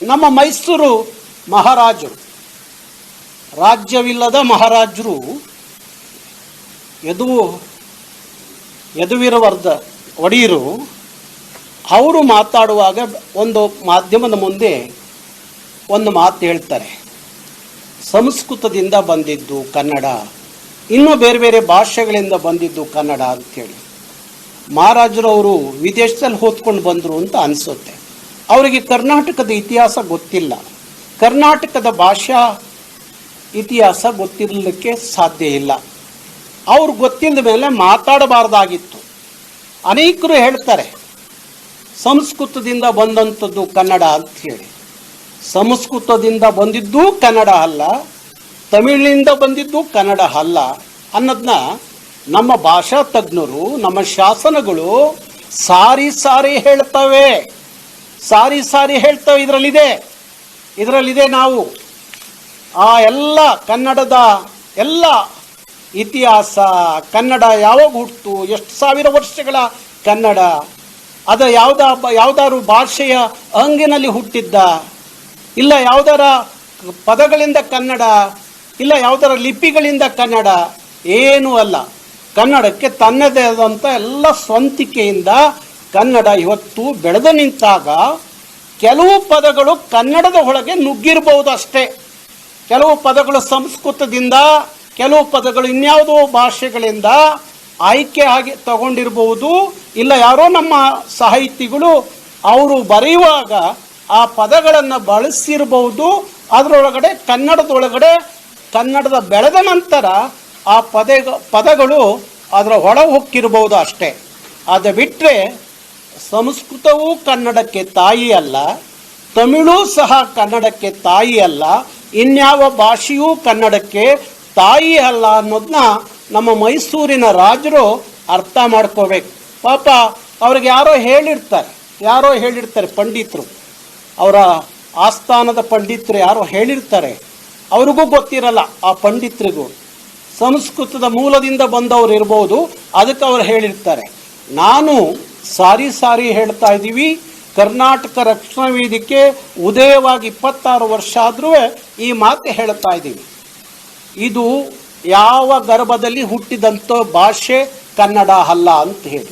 ನಮ್ಮ ಮೈಸೂರು ಮಹಾರಾಜರು, ರಾಜ್ಯವಿಲ್ಲದ ಮಹಾರಾಜರು ಯದುವೀರವರ್ಧ ಒಡೆಯರು ಅವರು ಮಾತಾಡುವಾಗ ಒಂದು ಮಾಧ್ಯಮದ ಮುಂದೆ ಒಂದು ಮಾತು ಹೇಳ್ತಾರೆ, ಸಂಸ್ಕೃತದಿಂದ ಬಂದಿದ್ದು ಕನ್ನಡ, ಇನ್ನೂ ಬೇರೆ ಬೇರೆ ಭಾಷೆಗಳಿಂದ ಬಂದಿದ್ದು ಕನ್ನಡ ಅಂಥೇಳಿ. ಮಹಾರಾಜರವರು ವಿದೇಶದಲ್ಲಿ ಓದ್ಕೊಂಡು ಬಂದರು ಅಂತ ಅನಿಸುತ್ತೆ. ಅವರಿಗೆ ಕರ್ನಾಟಕದ ಇತಿಹಾಸ ಗೊತ್ತಿಲ್ಲ, ಕರ್ನಾಟಕದ ಭಾಷಾ ಇತಿಹಾಸ ಗೊತ್ತಿರಲಿಕ್ಕೆ ಸಾಧ್ಯ ಇಲ್ಲ. ಅವ್ರು ಗೊತ್ತಿಲ್ಲದ ಮೇಲೆ ಮಾತಾಡಬಾರ್ದಾಗಿತ್ತು. ಅನೇಕರು ಹೇಳ್ತಾರೆ ಸಂಸ್ಕೃತದಿಂದ ಬಂದಂಥದ್ದು ಕನ್ನಡ ಅಂಥೇಳಿ. ಸಂಸ್ಕೃತದಿಂದ ಬಂದಿದ್ದು ಕನ್ನಡ ಅಲ್ಲ, ತಮಿಳಿನಿಂದ ಬಂದಿದ್ದು ಕನ್ನಡ ಅಲ್ಲ ಅನ್ನೋದನ್ನ ನಮ್ಮ ಭಾಷಾ ತಜ್ಞರು, ನಮ್ಮ ಶಾಸನಗಳು ಸಾರಿ ಹೇಳ್ತವೆ. ಇದರಲ್ಲಿದೆ ನಾವು ಆ ಎಲ್ಲ ಕನ್ನಡದ ಎಲ್ಲ ಇತಿಹಾಸ, ಕನ್ನಡ ಯಾವಾಗ ಹುಟ್ಟಿತು, ಎಷ್ಟು ಸಾವಿರ ವರ್ಷಗಳ ಕನ್ನಡ, ಅದು ಯಾವುದಾದ್ರು ಭಾಷೆಯ ಅಂಗಿನಲ್ಲಿ ಹುಟ್ಟಿದ್ದ, ಇಲ್ಲ ಯಾವುದರ ಪದಗಳಿಂದ ಕನ್ನಡ, ಇಲ್ಲ ಯಾವುದರ ಲಿಪಿಗಳಿಂದ ಕನ್ನಡ, ಏನೂ ಅಲ್ಲ. ಕನ್ನಡಕ್ಕೆ ತನ್ನದೇ ಆದಂಥ ಎಲ್ಲ ಸ್ವಂತಿಕೆಯಿಂದ ಕನ್ನಡ ಇವತ್ತು ಬೆಳೆದು ನಿಂತಾಗ ಕೆಲವು ಪದಗಳು ಕನ್ನಡದ ಒಳಗೆ ನುಗ್ಗಿರಬಹುದು ಅಷ್ಟೇ. ಕೆಲವು ಪದಗಳು ಸಂಸ್ಕೃತದಿಂದ, ಕೆಲವು ಪದಗಳು ಇನ್ಯಾವುದೋ ಭಾಷೆಗಳಿಂದ ಆಯ್ಕೆ ಆಗಿ ತಗೊಂಡಿರಬಹುದು. ಇಲ್ಲ ಯಾರೋ ನಮ್ಮ ಸಾಹಿತಿಗಳು ಅವರು ಬರೆಯುವಾಗ ಆ ಪದಗಳನ್ನು ಬಳಸಿರಬಹುದು. ಅದರೊಳಗಡೆ ಕನ್ನಡದ ಬೆಳೆದ ನಂತರ ಆ ಪದಗಳು ಅದರ ಒಳ ಹೊಕ್ಕಿರಬಹುದು ಅಷ್ಟೇ. ಅದು ಬಿಟ್ಟರೆ ಸಂಸ್ಕೃತವೂ ಕನ್ನಡಕ್ಕೆ ತಾಯಿ ಅಲ್ಲ, ತಮಿಳು ಸಹ ಕನ್ನಡಕ್ಕೆ ತಾಯಿ ಅಲ್ಲ, ಇನ್ಯಾವ ಭಾಷೆಯೂ ಕನ್ನಡಕ್ಕೆ ತಾಯಿ ಅಲ್ಲ ಅನ್ನೋದನ್ನ ನಮ್ಮ ಮೈಸೂರಿನ ರಾಜರು ಅರ್ಥ ಮಾಡ್ಕೋಬೇಕು. ಪಾಪ ಅವ್ರಿಗೆ ಯಾರೋ ಹೇಳಿರ್ತಾರೆ ಪಂಡಿತರು, ಅವರ ಆಸ್ಥಾನದ ಪಂಡಿತರು ಯಾರೋ ಹೇಳಿರ್ತಾರೆ. ಅವ್ರಿಗೂ ಗೊತ್ತಿರಲ್ಲ, ಆ ಪಂಡಿತರಿಗೂ ಸಂಸ್ಕೃತದ ಮೂಲದಿಂದ ಬಂದವರು ಇರ್ಬೋದು, ಅದಕ್ಕೆ ಅವ್ರು ಹೇಳಿರ್ತಾರೆ. ನಾನು ಸಾರಿ ಹೇಳ್ತಾ ಇದ್ದೀವಿ. ಕರ್ನಾಟಕ ರಕ್ಷಣಾ ವೇದಿಕೆ ಉದಯವಾಗಿ 26 ವರ್ಷ ಆದರೂ ಈ ಮಾತು ಹೇಳ್ತಾ ಇದ್ದೀವಿ. ಇದು ಯಾವ ಗರ್ಭದಲ್ಲಿ ಹುಟ್ಟಿದಂಥ ಭಾಷೆ ಕನ್ನಡ ಅಲ್ಲ ಅಂತ ಹೇಳಿ.